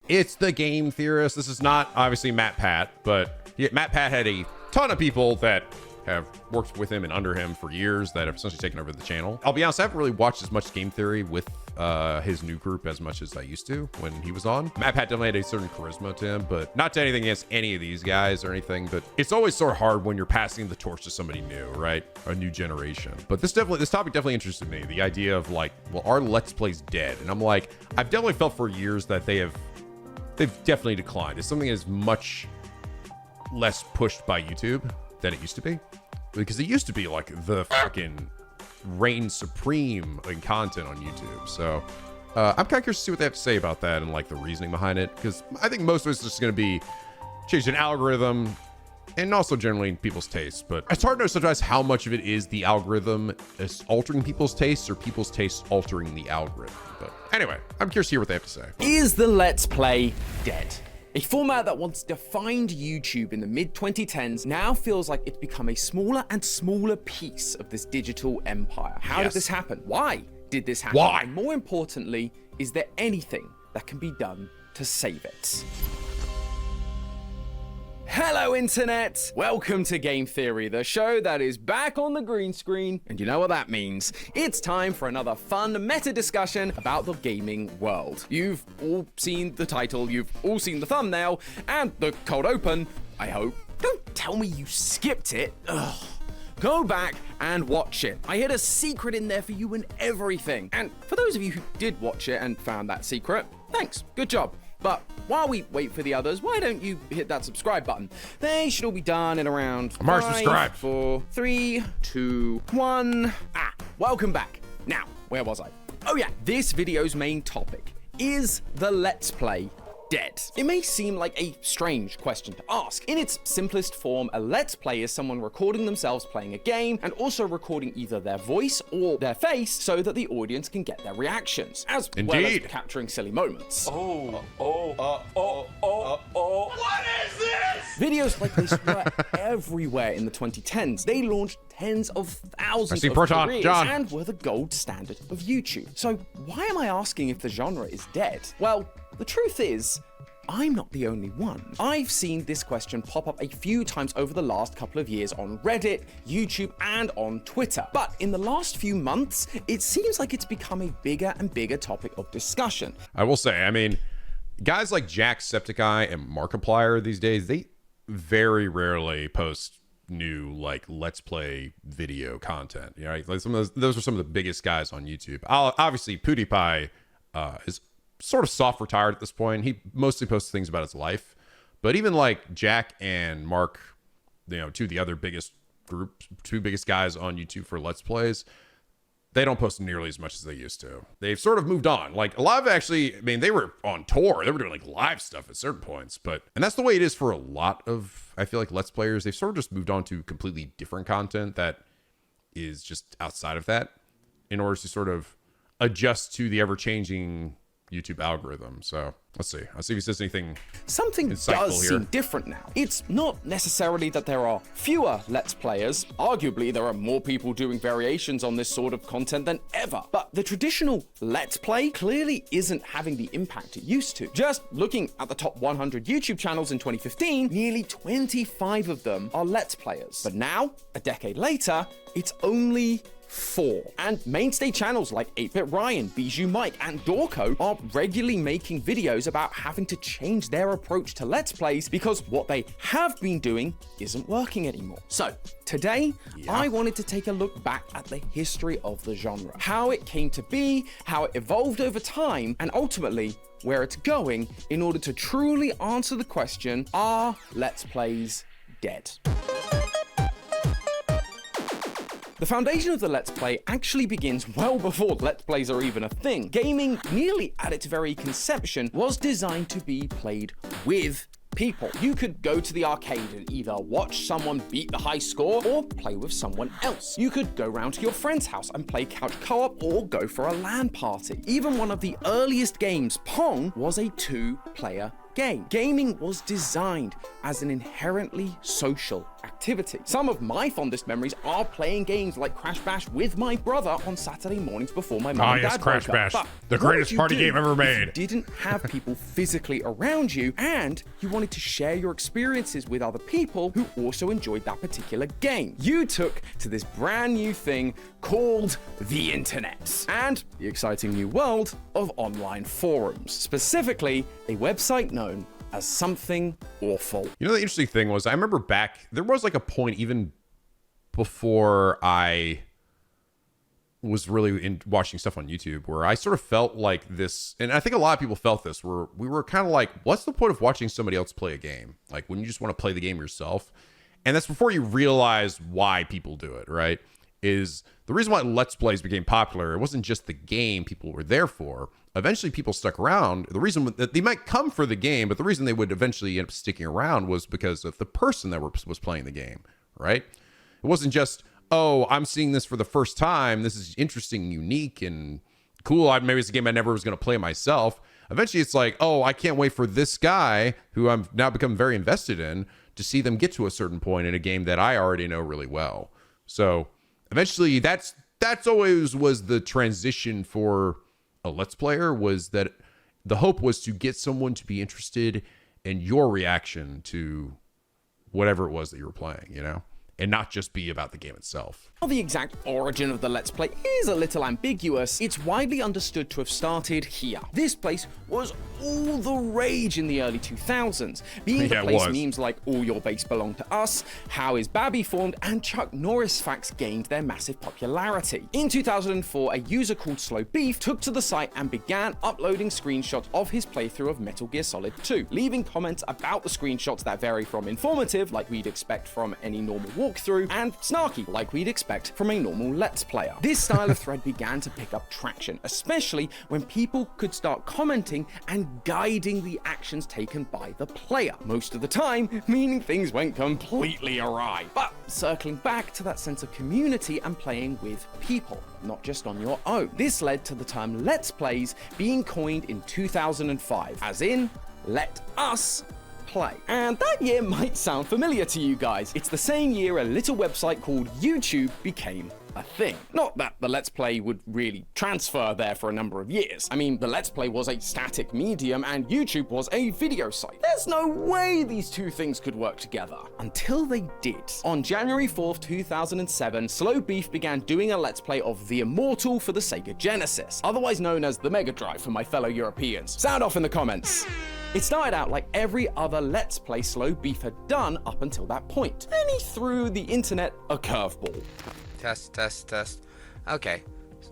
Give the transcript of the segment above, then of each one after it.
It's the Game Theorist. This is not obviously Matt Pat, but Matt Pat had a ton of people that have worked with him and under him for years that have essentially taken over the channel. I'll be honest, I haven't really watched as much game theory with his new group as much as I used to when he was on. Matt Pat definitely had a certain charisma to him, but not to anything against any of these guys or anything, but it's always sort of hard when you're passing the torch to somebody new, right? A new generation. But this topic definitely interested me. The idea of like, well, are Let's Plays dead? And I'm like, I've definitely felt for years that they've definitely declined. It's something that is much less pushed by YouTube than it used to be, because it used to be like the fucking reign supreme in content on YouTube. So I'm kind of curious to see what they have to say about that and like the reasoning behind it, because I think most of it's just going to be changing an algorithm and also generally people's tastes. But it's hard to know sometimes how much of it is the algorithm is altering people's tastes or people's tastes altering the algorithm. But anyway, I'm curious to hear what they have to say. Is the Let's Play dead? A format that once defined YouTube in the mid-2010s now feels like it's become a smaller and smaller piece of this digital empire. How did this happen? Why did this happen? Why? And more importantly, is there anything that can be done to save it? Hello, Internet! Welcome to Game Theory, the show that is back on the green screen, and you know what that means. It's time for another fun meta discussion about the gaming world. You've all seen the title, you've all seen the thumbnail, and the cold open, I hope. Don't tell me you skipped it. Ugh. Go back and watch it. I hid a secret in there for you and everything. And for those of you who did watch it and found that secret, thanks, good job. But while we wait for the others, why don't you hit that subscribe button? They should all be done in around 5, 4, 3, 2, 1. Welcome back. Now, where was I? Oh yeah, this video's main topic is the Let's Play dead? It may seem like a strange question to ask. In its simplest form, a Let's Play is someone recording themselves playing a game and also recording either their voice or their face so that the audience can get their reactions, as well as capturing silly moments. What is this? Videos like this were everywhere in the 2010s. They launched tens of thousands of careers and were the gold standard of YouTube. So why am I asking if the genre is dead? Well, the truth is, I'm not the only one. I've seen this question pop up a few times over the last couple of years on Reddit, YouTube, and on Twitter. But in the last few months, it seems like it's become a bigger and bigger topic of discussion. I will say, I mean, guys like Jacksepticeye and Markiplier these days, they very rarely post new like Let's Play video content. You know, like some of those are some of the biggest guys on YouTube. Obviously, PewDiePie is sort of soft retired at this point. He mostly posts things about his life, but even like Jack and Mark, you know, two biggest guys on YouTube for Let's Plays, they don't post nearly as much as they used to. They've sort of moved on. Like a lot of actually, I mean, they were on tour. They were doing like live stuff at certain points, and that's the way it is for a lot of, I feel like, Let's Players. They've sort of just moved on to completely different content that is just outside of that in order to sort of adjust to the ever-changing YouTube algorithm. So let's see. I'll see if he says anything. Something does seem different now. It's not necessarily that there are fewer Let's Players. Arguably, there are more people doing variations on this sort of content than ever. But the traditional Let's Play clearly isn't having the impact it used to. Just looking at the top 100 YouTube channels in 2015, nearly 25 of them are Let's Players. But now, a decade later, it's only 4. And mainstay channels like 8-Bit Ryan, Bijou Mike, and Dorco are regularly making videos about having to change their approach to Let's Plays because what they have been doing isn't working anymore. So today, I wanted to take a look back at the history of the genre, how it came to be, how it evolved over time, and ultimately where it's going in order to truly answer the question, are Let's Plays dead? The foundation of the Let's Play actually begins well before Let's Plays are even a thing. Gaming, nearly at its very conception, was designed to be played with people. You could go to the arcade and either watch someone beat the high score or play with someone else. You could go round to your friend's house and play couch co-op or go for a LAN party. Even one of the earliest games, Pong, was a 2-player game. Gaming was designed as an inherently social activity. activity. Some of my fondest memories are playing games like Crash Bash with my brother on Saturday mornings before my mom and dad Crash woke Bash, up. the But what greatest would you party do game ever if made. you didn't have people physically around you and you wanted to share your experiences with other people who also enjoyed that particular game? You took to this brand new thing called the internet and the exciting new world of online forums, specifically a website known as Something Awful. You know, the interesting thing was, I remember back, there was like a point even before I was really in watching stuff on YouTube where I sort of felt like this, and I think a lot of people felt this, where we were kind of like, what's the point of watching somebody else play a game? Like when you just want to play the game yourself. And that's before you realize why people do it, right? Is the reason why Let's Plays became popular, it wasn't just the game people were there for. Eventually people stuck around. The reason that they might come for the game, but the reason they would eventually end up sticking around was because of the person that was playing the game, right? It wasn't just, oh, I'm seeing this for the first time. This is interesting, unique, and cool. Maybe it's a game I never was going to play myself. Eventually it's like, oh, I can't wait for this guy who I've now become very invested in to see them get to a certain point in a game that I already know really well. So eventually that's always was the transition for a Let's Player, was that the hope was to get someone to be interested in your reaction to whatever it was that you were playing, you know, and not just be about the game itself. While the exact origin of the Let's Play is a little ambiguous, it's widely understood to have started here. This place was all the rage in the early 2000s, being the place memes like All Your Base Belong to Us, How Is Babby Formed, and Chuck Norris facts gained their massive popularity. In 2004, a user called Slow Beef took to the site and began uploading screenshots of his playthrough of Metal Gear Solid 2, leaving comments about the screenshots that vary from informative, like we'd expect from any normal walkthrough, and snarky, like we'd expect from a normal Let's Player. This style of thread began to pick up traction, especially when people could start commenting and guiding the actions taken by the player, most of the time meaning things went completely awry. But circling back to that sense of community and playing with people, not just on your own. This led to the term Let's Plays being coined in 2005, as in, let us play. And that year might sound familiar to you guys. It's the same year a little website called YouTube became a thing. Not that the Let's Play would really transfer there for a number of years. I mean, the Let's Play was a static medium and YouTube was a video site. There's no way these two things could work together. Until they did. On January 4th, 2007, Slow Beef began doing a Let's Play of The Immortal for the Sega Genesis, otherwise known as the Mega Drive for my fellow Europeans. Sound off in the comments. It started out like every other Let's Play Slow Beef had done up until that point. Then he threw the internet a curveball. Test. Okay.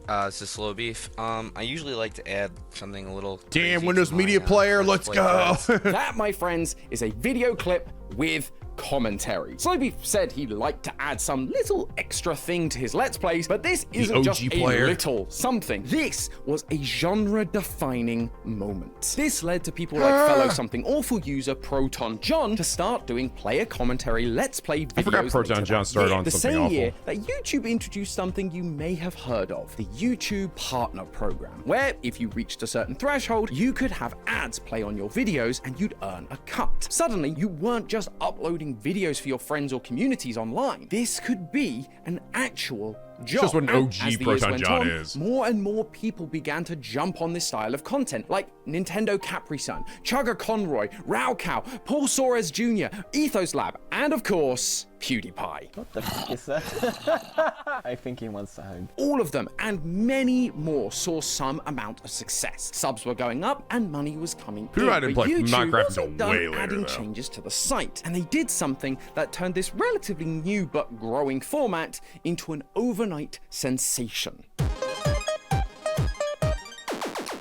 This is Slow Beef. I usually like to add something a little Damn, crazy Windows to my, Media Player, let's go. That, my friends, is a video clip with commentary. Slow Beef said he'd like to add some little extra thing to his Let's Plays, but this isn't just a little something. This was a genre-defining moment. This led to people like fellow Something Awful user Proton John to start doing player commentary Let's Play videos. I forgot Proton John started on the Something same Awful. year that YouTube introduced something you may have heard of, the YouTube Partner Program, where if you reached a certain threshold, you could have ads play on your videos and you'd earn a cut. Suddenly, you weren't just uploading videos for your friends or communities online. This could be an actual job. Just what an OG As the Proton years John went is. More and more people began to jump on this style of content, like Nintendo Capri-Sun, Chugga Conroy, Raocow, Paul Soares Jr., Ethos Lab, and of course, PewDiePie. What the fuck is that? I think he wants to hug. All of them and many more saw some amount of success. Subs were going up and money was coming in. PewDiePie didn't But play YouTube Minecraft wasn't until done way later, adding though. changes to the site, and they did something that turned this relatively new but growing format into an overnight sensation.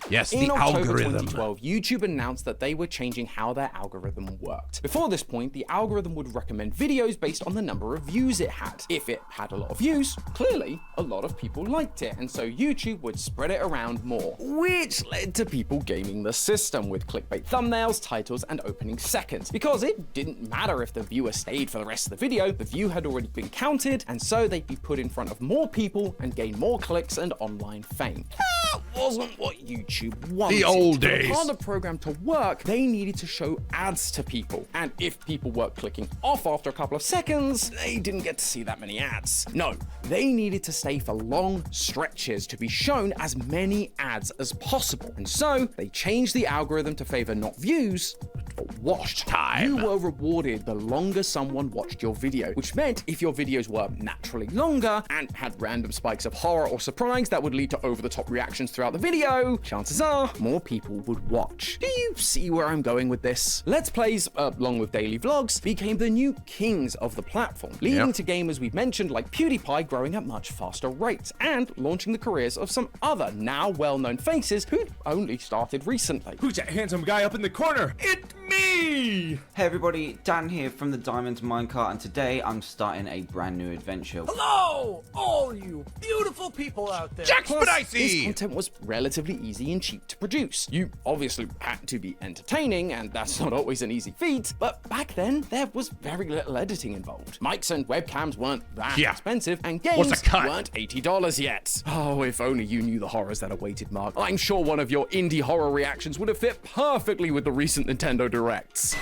Yes, In the October algorithm. 2012, YouTube announced that they were changing how their algorithm worked. Before this point, the algorithm would recommend videos based on the number of views it had. If it had a lot of views, clearly a lot of people liked it, and so YouTube would spread it around more, which led to people gaming the system with clickbait thumbnails, titles, and opening seconds. Because it didn't matter if the viewer stayed for the rest of the video, the view had already been counted, and so they'd be put in front of more people and gain more clicks and online fame. That wasn't what YouTube YouTube wanted. The old For days. the part of the program to work, they needed to show ads to people. And if people were clicking off after a couple of seconds, they didn't get to see that many ads. No, they needed to stay for long stretches to be shown as many ads as possible. And so they changed the algorithm to favor not views, but watch time. You were rewarded the longer someone watched your video, which meant if your videos were naturally longer and had random spikes of horror or surprise that would lead to over-the-top reactions throughout the video, chances are more people would watch. Do you see where I'm going with this? Let's Plays, along with daily vlogs, became the new kings of the platform, leading to gamers we've mentioned like PewDiePie growing at much faster rates and launching the careers of some other now well-known faces who'd only started recently. Who's that handsome guy up in the corner? It's me! Hey everybody, Dan here from the Diamond Minecart, and today I'm starting a brand new adventure. Hello, all you beautiful people out there. Jack Plus, Spadicy! this content was relatively easy and cheap to produce. You obviously had to be entertaining, and that's not always an easy feat, but back then, there was very little editing involved. Mics and webcams weren't that expensive, and games What's a cut? weren't $80 yet. Oh, if only you knew the horrors that awaited Mark. I'm sure one of your indie horror reactions would have fit perfectly with the recent Nintendo Directs.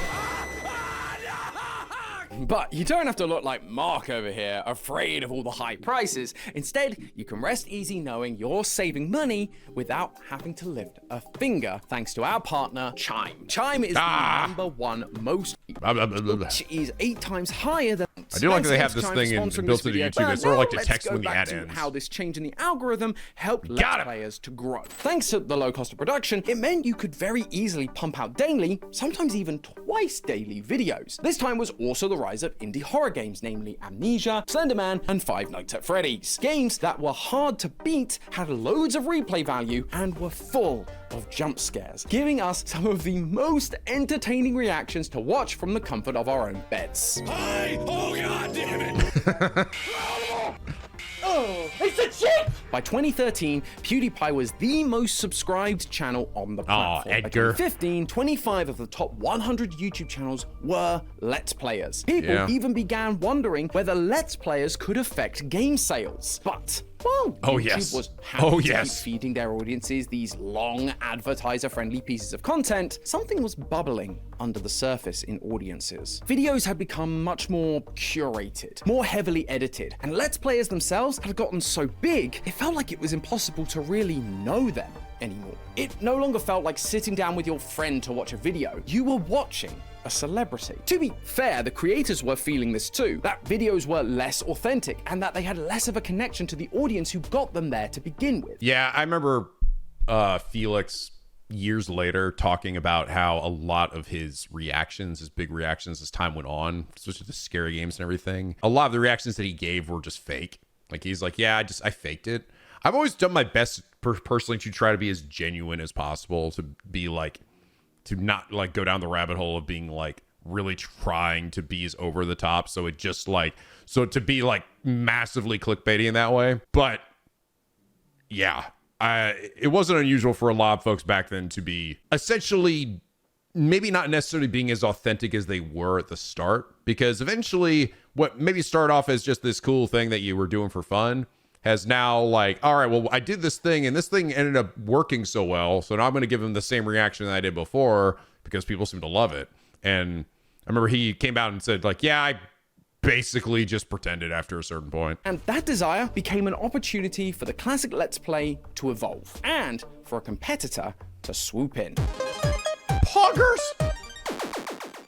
But you don't have to look like Mark over here, afraid of all the high prices. Instead, you can rest easy knowing you're saving money without having to lift a finger, thanks to our partner, Chime. Chime is the #1 most, which is 8 times higher than. I do like that they have this thing built into YouTube. It's sort of like the text when the ad ends. How this change in the algorithm helped Let's Players to grow. Thanks to the low cost of production, it meant you could very easily pump out daily, sometimes even twice daily videos. This time was also the rise of indie horror games, namely Amnesia, Slender Man, and Five Nights at Freddy's. Games that were hard to beat, had loads of replay value, and were full of jump scares, giving us some of the most entertaining reactions to watch from the comfort of our own beds. Oh god damn it. Oh, it's a chick! By 2013, PewDiePie was the most subscribed channel on the platform. Edgar. By 2015, 25 of the top 100 YouTube channels were Let's Players. People even began wondering whether Let's Players could affect game sales. But well, YouTube was happy to keep feeding their audiences these long, advertiser-friendly pieces of content. Something was bubbling under the surface in audiences. Videos had become much more curated, more heavily edited, and Let's Players themselves had gotten so big, it felt like it was impossible to really know them anymore. It no longer felt like sitting down with your friend to watch a video. You were watching a celebrity. To be fair, the creators were feeling this too, that videos were less authentic and that they had less of a connection to the audience who got them there to begin with. Yeah, I remember Felix years later talking about how a lot of his reactions, his big reactions as time went on, especially the scary games and everything, a lot of the reactions that he gave were just fake. Like he's like, yeah, I faked it. I've always done my best personally to try to be as genuine as possible, to be like, to not like go down the rabbit hole of being like really trying to be as over the top. So it just like, so to be like massively clickbaity in that way. But yeah, it wasn't unusual for a lot of folks back then to be essentially maybe not necessarily being as authentic as they were at the start, because eventually what maybe started off as just this cool thing that you were doing for fun has now like, all right, well, I did this thing and this thing ended up working so well, so now I'm going to give him the same reaction that I did before because people seem to love it. And I remember he came out and said like, yeah, I basically just pretended after a certain point. And that desire became an opportunity for the classic Let's Play to evolve and for a competitor to swoop in. Poggers!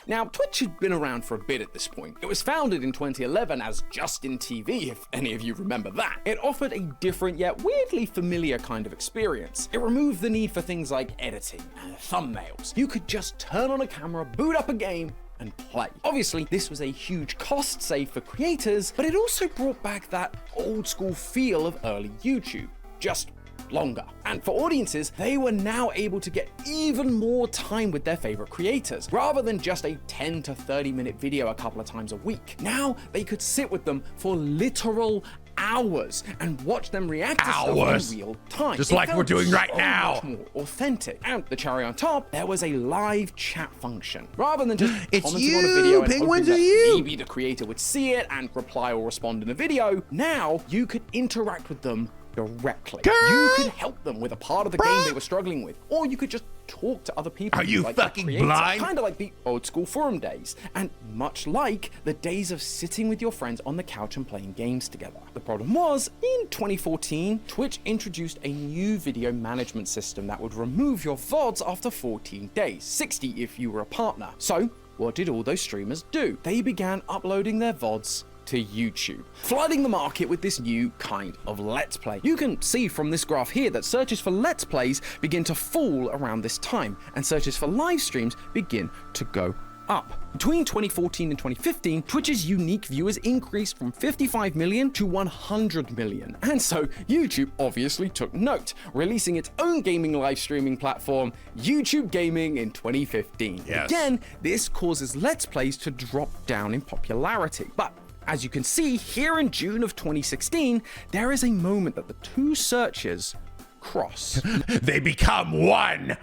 Now, Twitch had been around for a bit at this point. It was founded in 2011 as Justin TV, if any of you remember that. It offered a different yet weirdly familiar kind of experience. It removed the need for things like editing and thumbnails. You could just turn on a camera, boot up a game, and play. Obviously, this was a huge cost save for creators, but it also brought back that old school feel of early YouTube. Just longer. And for audiences, they were now able to get even more time with their favorite creators, rather than just a 10 to 30 minute video a couple of times a week. Now they could sit with them for literal hours and watch them react to stuff in real time. Just like we're doing right now. Much more authentic. And the cherry on top, there was a live chat function. Rather than just commenting on a video and hoping that maybe the creator would see it and reply or respond in a video, now you could interact with them directly. You could help them with a part of the game they were struggling with, or you could just talk to other people. Are you fucking blind? Kind of like the old school forum days, and much like the days of sitting with your friends on the couch and playing games together. The problem was, in 2014, Twitch introduced a new video management system that would remove your VODs after 14 days, 60 if you were a partner. So, what did all those streamers do? They began uploading their VODs to YouTube, flooding the market with this new kind of Let's Play. You can see from this graph here that searches for Let's Plays begin to fall around this time, and searches for live streams begin to go up. Between 2014 and 2015, Twitch's unique viewers increased from 55 million to 100 million. And so YouTube obviously took note, releasing its own gaming live streaming platform, YouTube Gaming, in 2015. Yes. Again, this causes Let's Plays to drop down in popularity. But as you can see here in June of 2016, there is a moment that the two searches cross. They become one.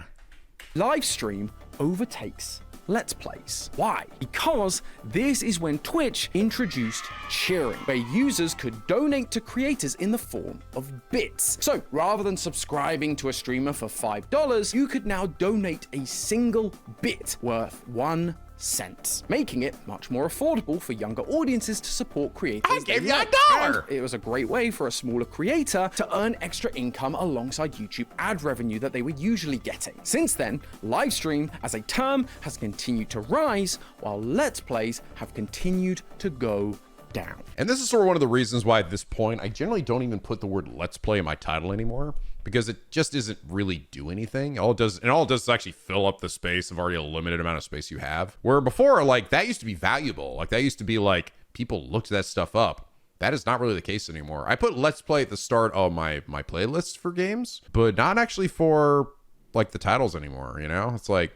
Live stream overtakes Let's Plays. Why? Because this is when Twitch introduced cheering, where users could donate to creators in the form of bits. So rather than subscribing to a streamer for $5, you could now donate a single bit worth 1 cent, making it much more affordable for younger audiences to support creators. I gave you like. $1. And it was a great way for a smaller creator to earn extra income alongside YouTube ad revenue that they were usually getting. Since then, live stream as a term has continued to rise, while Let's Plays have continued to go down. And this is sort of one of the reasons why at this point, I generally don't even put the word Let's Play in my title anymore, because it just isn't really do anything. All it does is actually fill up the space of already a limited amount of space you have. Where before, like, that used to be valuable. Like, that used to be like, people looked that stuff up. That is not really the case anymore. I put Let's Play at the start of my playlists for games, but not actually for, like, the titles anymore, you know? It's like,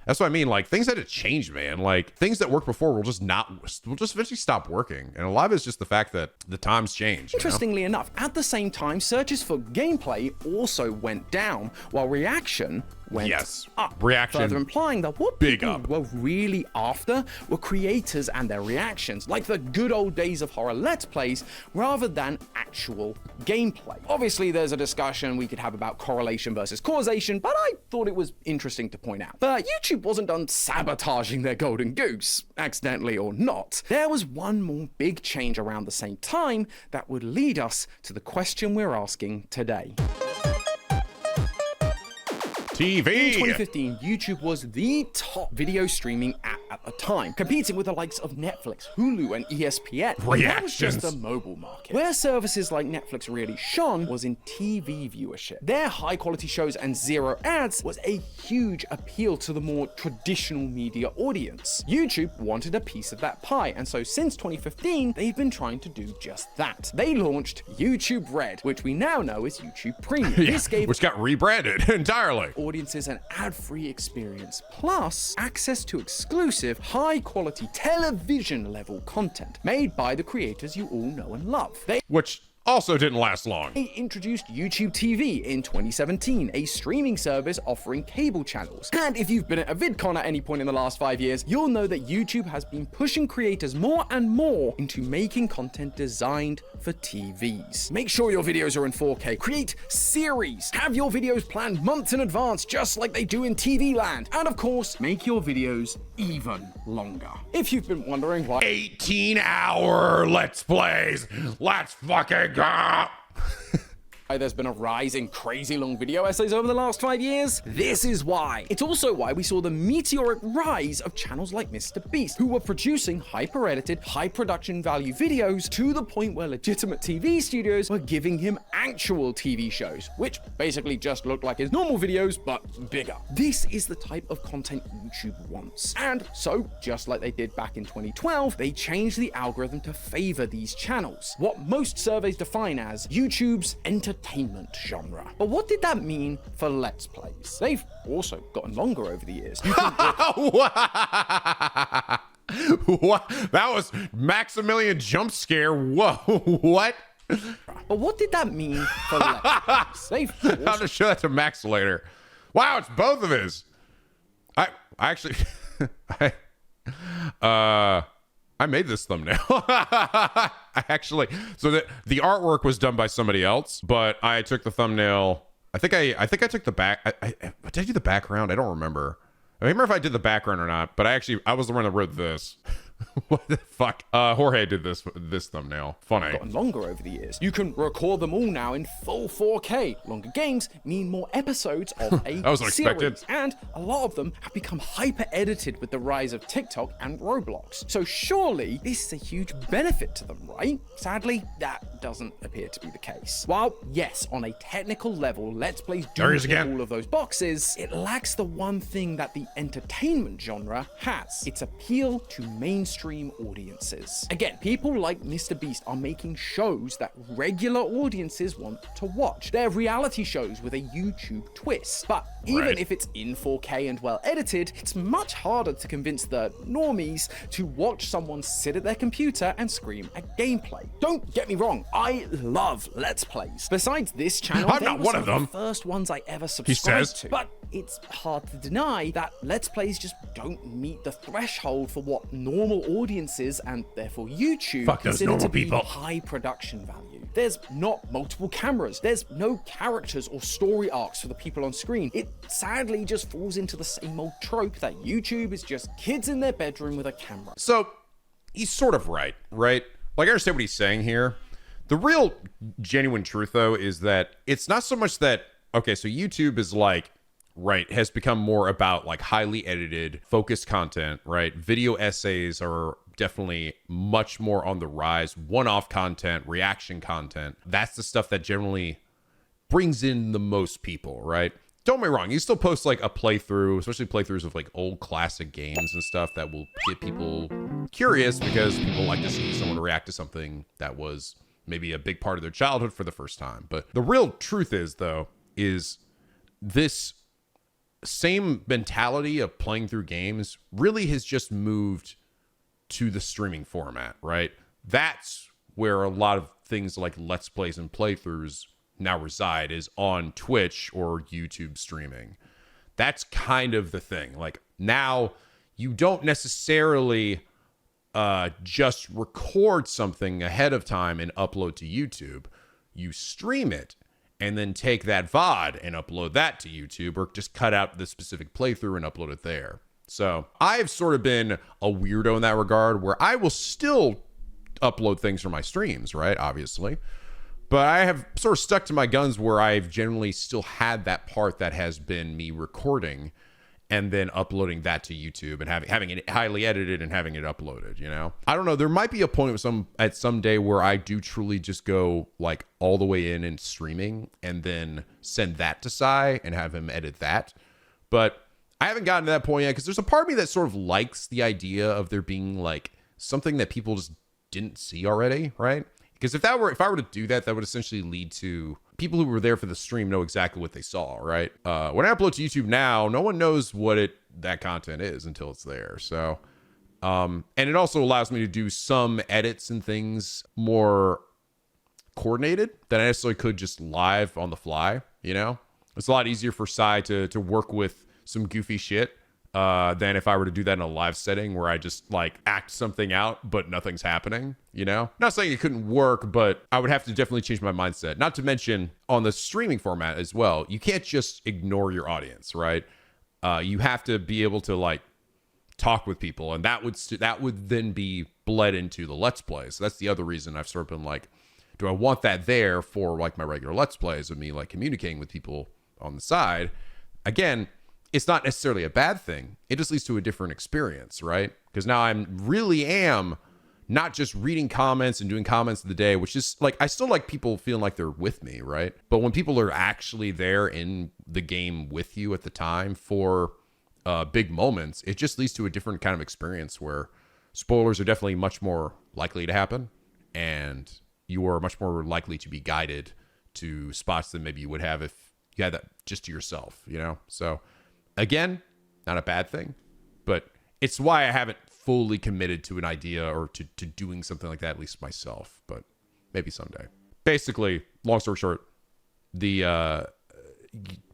that's what I mean. Like, things had to change, man. Like, things that worked before will just eventually stop working. And a lot of it's just the fact that the times change. Interestingly enough, at the same time, searches for gameplay also went down, while reaction went up. Reaction, further implying that what big people up. were really after were creators and their reactions, like the good old days of horror Let's Plays, rather than actual gameplay. Obviously, there's a discussion we could have about correlation versus causation, but I thought it was interesting to point out. But YouTube wasn't done sabotaging their golden goose, accidentally or not. There was one more big change around the same time that would lead us to the question we're asking today. TV. In 2015, YouTube was the top video streaming app at the time, competing with the likes of Netflix, Hulu, and ESPN. But that was just the mobile market. Where services like Netflix really shone was in TV viewership. Their high-quality shows and zero ads was a huge appeal to the more traditional media audience. YouTube wanted a piece of that pie, and so since 2015, they've been trying to do just that. They launched YouTube Red, which we now know as YouTube Premium. This gave which got rebranded entirely. audiences an ad-free experience, plus access to exclusive, high-quality television-level content made by the creators you all know and love. Which also didn't last long. They introduced YouTube TV in 2017, a streaming service offering cable channels. And if you've been at a VidCon at any point in the last 5 years, you'll know that YouTube has been pushing creators more and more into making content designed for TVs. Make sure your videos are in 4K, create series, have your videos planned months in advance, just like they do in TV land, and of course, make your videos even longer. If you've been wondering why 18-hour Let's Plays, let's fucking go. there's been a rise in crazy long video essays over the last 5 years, this is why. It's also why we saw the meteoric rise of channels like MrBeast, who were producing hyper-edited, high-production value videos to the point where legitimate TV studios were giving him actual TV shows, which basically just looked like his normal videos, but bigger. This is the type of content YouTube wants. And so, just like they did back in 2012, they changed the algorithm to favor these channels, what most surveys define as YouTube's entertainment genre. But what did that mean for Let's Plays? They've also gotten longer over the years. You can What? That was Maximilian jump scare. Whoa, what? But what did that mean for Let's Plays? They've I'll just show that to Max later. Wow, it's both of his. I actually, I made this thumbnail. I actually, so the artwork was done by somebody else, but I took the thumbnail. I think I took the back. Did I do the background? I don't remember. I don't remember if I did the background or not, but I was the one that wrote this. What the fuck? Jorge did this thumbnail. Funny. Gotten longer over the years. You can record them all now in full 4K. Longer games mean more episodes of a That was unexpected. series, and a lot of them have become hyper edited with the rise of TikTok and Roblox. So surely this is a huge benefit to them, right? Sadly, that doesn't appear to be the case. While yes, on a technical level, Let's Plays do There he is tick again. all of those boxes, it lacks the one thing that the entertainment genre has: its appeal to mainstream audiences. Again, people like MrBeast are making shows that regular audiences want to watch. They're reality shows with a YouTube twist. But even Right. if it's in 4K and well edited, it's much harder to convince the normies to watch someone sit at their computer and scream at gameplay. Don't get me wrong, I love Let's Plays. Besides this channel, I'm they not were one some of them. the first ones I ever subscribed says. to. But it's hard to deny that Let's Plays just don't meet the threshold for what normal audiences and therefore YouTube Fuck those consider normal to be people. high production value. There's not multiple cameras. There's no characters or story arcs for the people on screen. It sadly just falls into the same old trope that YouTube is just kids in their bedroom with a camera. So he's sort of right? Like, I understand what he's saying here. The real genuine truth, though, is that it's not so much that, okay, so YouTube is like, right, has become more about like highly edited, focused content, right? Video essays are definitely much more on the rise. One-off content, reaction content. That's the stuff that generally brings in the most people, right? Don't get me wrong, you still post like a playthrough, especially playthroughs of like old classic games and stuff that will get people curious because people like to see someone react to something that was maybe a big part of their childhood for the first time. But the real truth is, though, is this same mentality of playing through games really has just moved to the streaming format, right? That's where a lot of things like Let's Plays and playthroughs now reside, is on Twitch or YouTube streaming. That's kind of the thing. Like, now you don't necessarily just record something ahead of time and upload to YouTube. You stream it and then take that VOD and upload that to YouTube, or just cut out the specific playthrough and upload it there. So I've sort of been a weirdo in that regard, where I will still upload things from my streams, right? Obviously. But I have sort of stuck to my guns where I've generally still had that part that has been me recording and then uploading that to YouTube and having it highly edited and having it uploaded, you know? I don't know. There might be a point at some day where I do truly just go like all the way in and streaming and then send that to Sai and have him edit that. But I haven't gotten to that point yet, because there's a part of me that sort of likes the idea of there being like something that people just didn't see already, right? Because if I were to do that, that would essentially lead to people who were there for the stream know exactly what they saw, right? When I upload to YouTube now, no one knows what that content is until it's there. So, and it also allows me to do some edits and things more coordinated than I necessarily could just live on the fly, you know? It's a lot easier for Sai to work with some goofy shit than if I were to do that in a live setting where I just like act something out, but nothing's happening, you know? Not saying it couldn't work, but I would have to definitely change my mindset. Not to mention on the streaming format as well, you can't just ignore your audience, right? You have to be able to like talk with people, and that would then be bled into the Let's Plays. So that's the other reason I've sort of been like, do I want that there for like my regular Let's Plays of me like communicating with people on the side? Again, it's not necessarily a bad thing. It just leads to a different experience, right? Because now I really am not just reading comments and doing comments of the day, which is like, I still like people feeling like they're with me, right? But when people are actually there in the game with you at the time for big moments, it just leads to a different kind of experience where spoilers are definitely much more likely to happen, and you are much more likely to be guided to spots than maybe you would have if you had that just to yourself, you know? So again, not a bad thing, but it's why I haven't fully committed to an idea or to doing something like that, at least myself, but maybe someday. Basically, long story short, the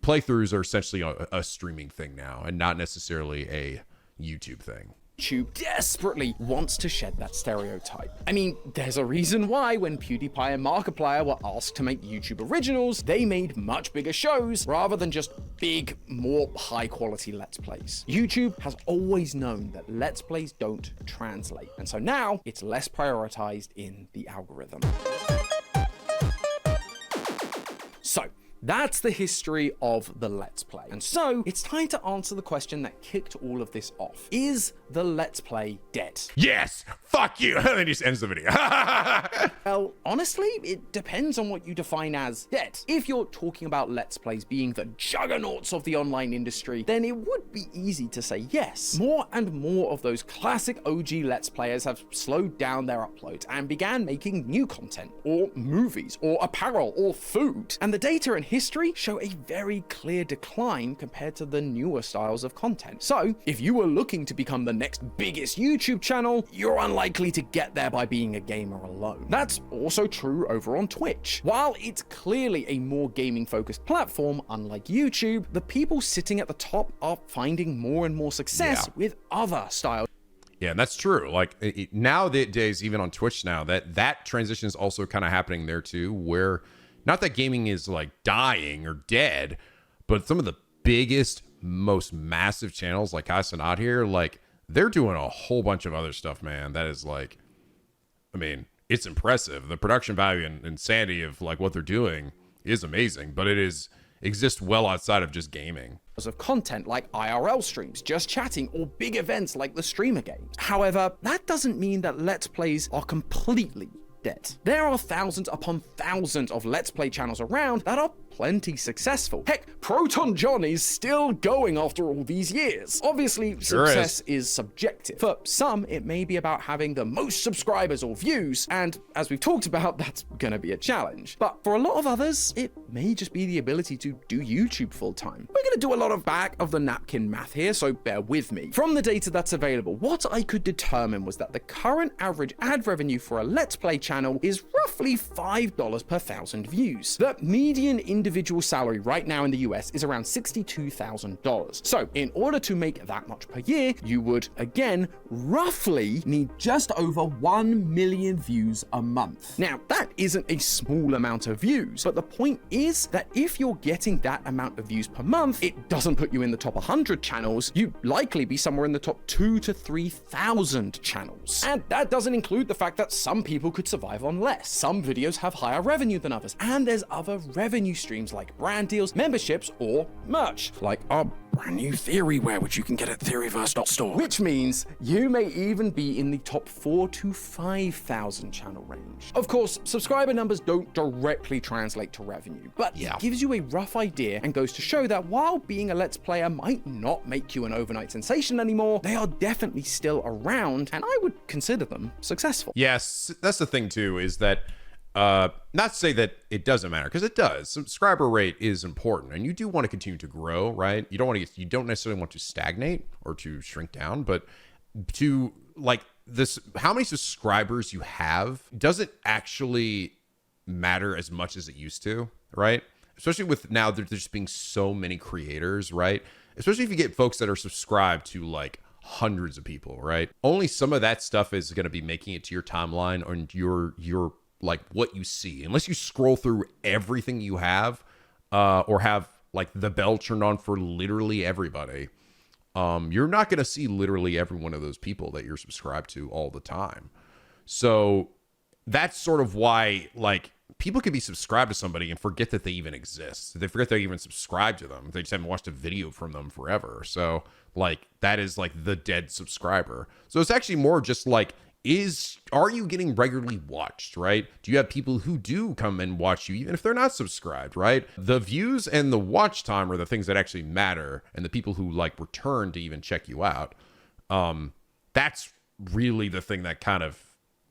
playthroughs are essentially a streaming thing now and not necessarily a YouTube thing. YouTube desperately wants to shed that stereotype. I mean, there's a reason why when PewDiePie and Markiplier were asked to make YouTube originals, they made much bigger shows rather than just big, more high-quality Let's Plays. YouTube has always known that Let's Plays don't translate, and so now it's less prioritized in the algorithm. So, that's the history of the Let's Play. And so, it's time to answer the question that kicked all of this off. Is the Let's Play dead? Yes, fuck you. And then he just ends the video. Well, honestly, it depends on what you define as dead. If you're talking about Let's Plays being the juggernauts of the online industry, then it would be easy to say yes. More and more of those classic OG Let's Players have slowed down their uploads and began making new content, or movies, or apparel, or food. And the data and history show a very clear decline compared to the newer styles of content. So, if you were looking to become the next biggest YouTube channel, you're unlikely to get there by being a gamer alone. That's also true over on Twitch. While it's clearly a more gaming focused platform, unlike YouTube, the people sitting at the top are finding more and more success with other styles. Yeah, and that's true. Like nowadays, even on Twitch now, that transition is also kind of happening there too, where not that gaming is like dying or dead, but some of the biggest, most massive channels like Casanat here, like they're doing a whole bunch of other stuff, man. That is like, I mean, it's impressive. The production value and insanity of like what they're doing is amazing, but exists well outside of just gaming. Of content like IRL streams, just chatting, or big events like the streamer games. However, that doesn't mean that Let's Plays are completely dead. There are thousands upon thousands of Let's Play channels around that are plenty successful. Heck, Proton John is still going after all these years. Obviously, success is subjective. For some, it may be about having the most subscribers or views, and as we've talked about, that's gonna be a challenge. But for a lot of others, it may just be the ability to do YouTube full time. We're gonna do a lot of back of the napkin math here, so bear with me. From the data that's available, what I could determine was that the current average ad revenue for a Let's Play channel is roughly $5 per 1,000 views. The median individual salary right now in the US is around $62,000. So in order to make that much per year, you would again roughly need just over 1 million views a month. Now that isn't a small amount of views, but the point is that if you're getting that amount of views per month, it doesn't put you in the top 100 channels. You'd likely be somewhere in the top 2,000 to 3,000 channels. And that doesn't include the fact that some people could survive on less. Some videos have higher revenue than others, and there's other revenue streams like brand deals, memberships, or merch, like our brand new Theoryware, which you can get at theoryverse.store. Which means you may even be in the top 4,000 to 5,000 channel range. Of course, subscriber numbers don't directly translate to revenue, but it gives you a rough idea and goes to show that while being a Let's Player might not make you an overnight sensation anymore, they are definitely still around, and I would consider them successful. Yes, that's the thing too, is that not to say that it doesn't matter, because it does. Subscriber rate is important, and you do want to continue to grow, right? You don't necessarily want to stagnate or to shrink down, but to like this, how many subscribers you have doesn't actually matter as much as it used to, right? Especially with now there's just being so many creators, right? Especially if you get folks that are subscribed to like hundreds of people, right? Only some of that stuff is going to be making it to your timeline and your like what you see, unless you scroll through everything you have, or have like the bell turned on for literally everybody. You're not going to see literally every one of those people that you're subscribed to all the time. So that's sort of why like people could be subscribed to somebody and forget that they even exist. They forget they even subscribe to them. They just haven't watched a video from them forever. So like that is like the dead subscriber. So it's actually more just like, are you getting regularly watched, right? Do you have people who do come and watch you even if they're not subscribed, right? The views and the watch time are the things that actually matter, and the people who like return to even check you out. That's really the thing that kind of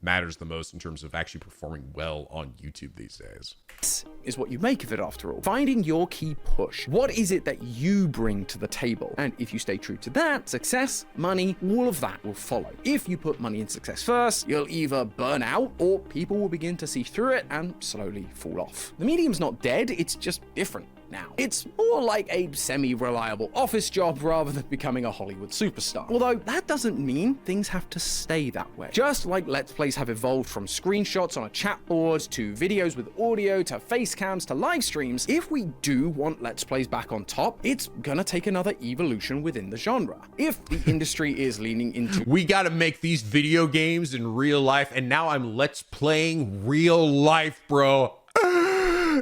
matters the most in terms of actually performing well on YouTube these days. This is what you make of it after all. Finding your key push. What is it that you bring to the table? And if you stay true to that, success, money, all of that will follow. If you put money and success first, you'll either burn out or people will begin to see through it and slowly fall off. The medium's not dead, it's just different. now. It's more like a semi-reliable office job rather than becoming a Hollywood superstar. Although that doesn't mean things have to stay that way. Just like Let's Plays have evolved from screenshots on a chat board to videos with audio to face cams to live streams, if we do want Let's Plays back on top, it's gonna take another evolution within the genre. If the industry is leaning into We got to make these video games in real life, and now I'm Let's Playing real life, bro.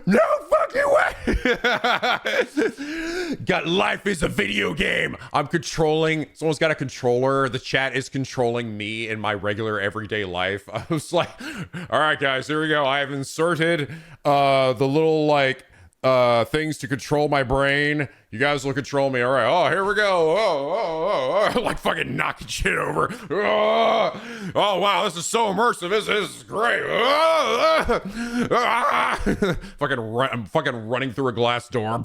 No fucking way. Got life is a video game. I'm controlling. Someone's got a controller. The chat is controlling me in my regular everyday life. I was like, all right, guys, here we go. I have inserted the little like things to control my brain. You guys will control me. All right. Oh, here we go. Oh. Like fucking knocking shit over. Oh, wow. This is so immersive. This is great. I'm fucking running through a glass door.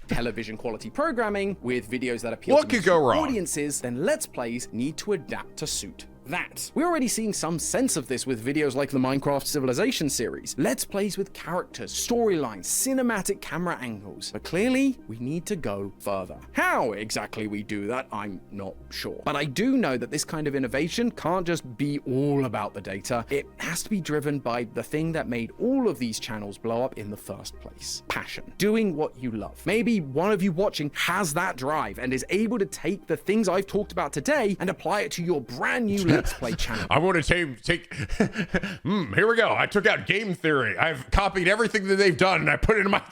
television quality programming with videos that appeal What to could go wrong? audiences, then Let's Plays need to adapt to suit that. We're already seeing some sense of this with videos like the Minecraft Civilization series. Let's Plays with characters, storylines, cinematic camera angles. But clearly, we need to go further. How exactly we do that, I'm not sure. But I do know that this kind of innovation can't just be all about the data. It has to be driven by the thing that made all of these channels blow up in the first place. Passion. Doing what you love. Maybe one of you watching has that drive and is able to take the things I've talked about today and apply it to your brand new Let's Play channel. I want to take here we go. I took out game theory. I've copied everything that they've done and I put it in my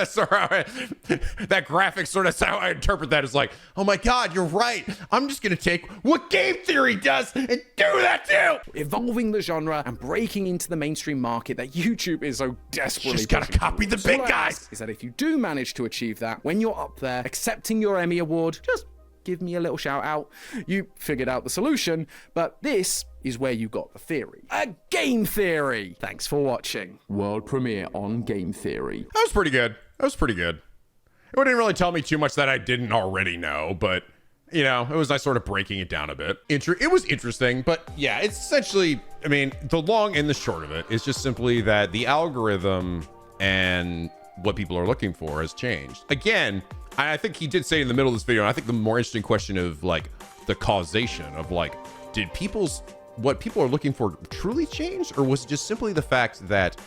sorry, that graphic sort of how I interpret that is like, oh my god, you're right. I'm just gonna take what game theory does and do that too. Evolving the genre and breaking into the mainstream market that YouTube is so desperately Just gotta pushing copy the towards. All big I guys. ask is that if you do manage to achieve that, when you're up there accepting your Emmy award, just give me a little shout out. You figured out the solution, but this is where you got the theory. A game theory! Thanks for watching. World premiere on Game Theory. That was pretty good. It didn't really tell me too much that I didn't already know, but you know, it was nice sort of breaking it down a bit. It was interesting, but yeah, it's essentially, I mean, the long and the short of it is just simply that the algorithm and what people are looking for has changed. Again, I think he did say in the middle of this video, and I think the more interesting question of like the causation of like, did what people are looking for truly change, or was it just simply the fact that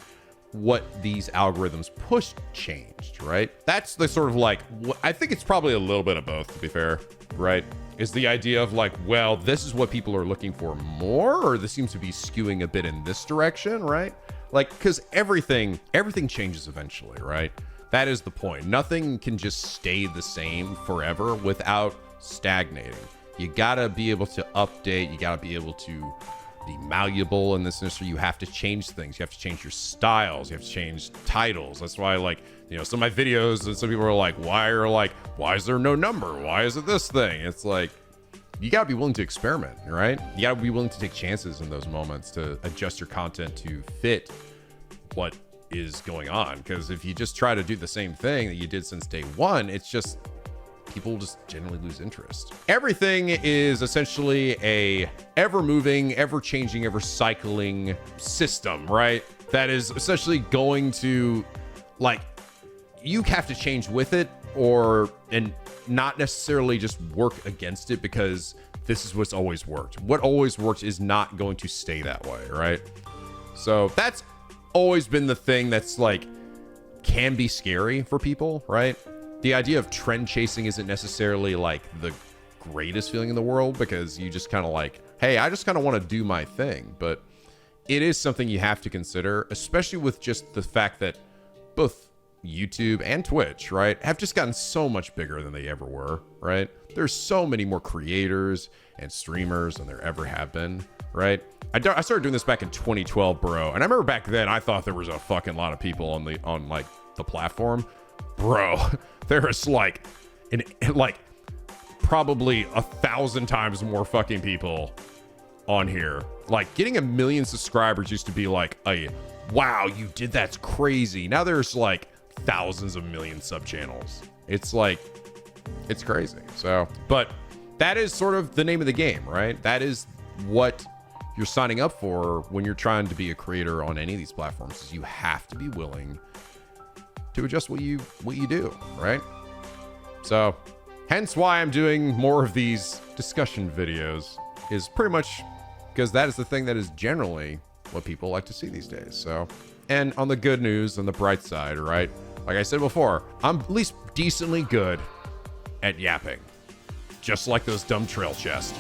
what these algorithms pushed changed, right? That's the sort of like, I think it's probably a little bit of both, to be fair, right? Is the idea of like, well, this is what people are looking for more, or this seems to be skewing a bit in this direction, right? Like, because everything changes eventually, right? That is the point. Nothing can just stay the same forever without stagnating. You gotta be able to update. You gotta be able to be malleable in this industry. You have to change things. You have to change your styles. You have to change titles. That's why, like, you know, some of my videos and some people are like, why is there no number? Why is it this thing? It's like, you gotta be willing to experiment, right? You gotta be willing to take chances in those moments to adjust your content to fit what is going on. Because if you just try to do the same thing that you did since day one, it's just, people just generally lose interest. Everything is essentially a ever-moving, ever-changing, ever-cycling system, right? That is essentially going to, like, you have to change with it, and not necessarily just work against it because this is what's always worked. What always works is not going to stay that way, right? So that's always been the thing that's like, can be scary for people, right? The idea of trend chasing isn't necessarily like the greatest feeling in the world, because you just kind of like, hey, I just kind of want to do my thing. But it is something you have to consider, especially with just the fact that both YouTube and Twitch, right, have just gotten so much bigger than they ever were, right? There's so many more creators and streamers than there ever have been, right? I started doing this back in 2012, bro, and I remember back then I thought there was a fucking lot of people on like the platform, bro. There is like probably 1,000 times more fucking people on here. Like, getting 1 million subscribers used to be like a wow, you did, that's crazy. Now there's like thousands of million sub channels. It's like, it's crazy. So, but that is sort of the name of the game, right? That is what you're signing up for when you're trying to be a creator on any of these platforms is you have to be willing to adjust what you do, right? So hence why I'm doing more of these discussion videos, is pretty much because that is the thing that is generally what people like to see these days. So, and on the good news, on the bright side, right? Like I said before, I'm at least decently good at yapping. Just like those dumb trail chests.